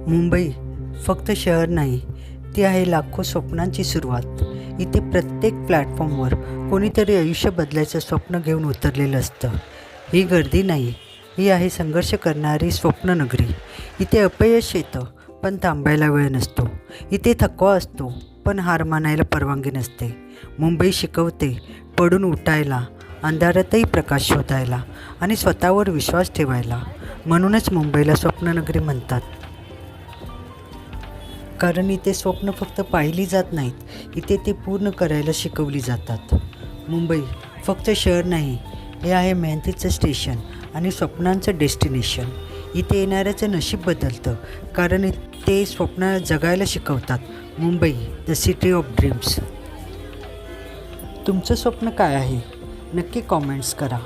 मुंबई फक्त शहर नाही, ती आहे लाखो स्वप्नांची सुरुवात. इथे प्रत्येक प्लॅटफॉर्मवर कोणीतरी आयुष्य बदलायचं स्वप्न घेऊन उतरलेलं असतं. ही गर्दी नाही, ही आहे संघर्ष करणारी स्वप्ननगरी. इथे अपयश येतं पण थांबायला वेळ नसतो. इथे थकवा असतो पण हार मानायला परवानगी नसते. मुंबई शिकवते पडून उठायला, अंधारातही प्रकाश शोधायला आणि स्वतःवर विश्वास ठेवायला. म्हणूनच मुंबईला स्वप्ननगरी म्हणतात. कारण इथे स्वप्न फक्त पाहिली जात नाहीत, इथे ते पूर्ण करायला शिकवली जातात. मुंबई फक्त शहर नाही, हे आहे मेहनतीचं स्टेशन आणि स्वप्नांचं डेस्टिनेशन. इथे येणाऱ्याचं नशीब बदलतं कारण ते स्वप्न जगायला शिकवतात. Mumbai the city of dreams. तुमचं स्वप्न काय आहे? नक्की कॉमेंट्स करा.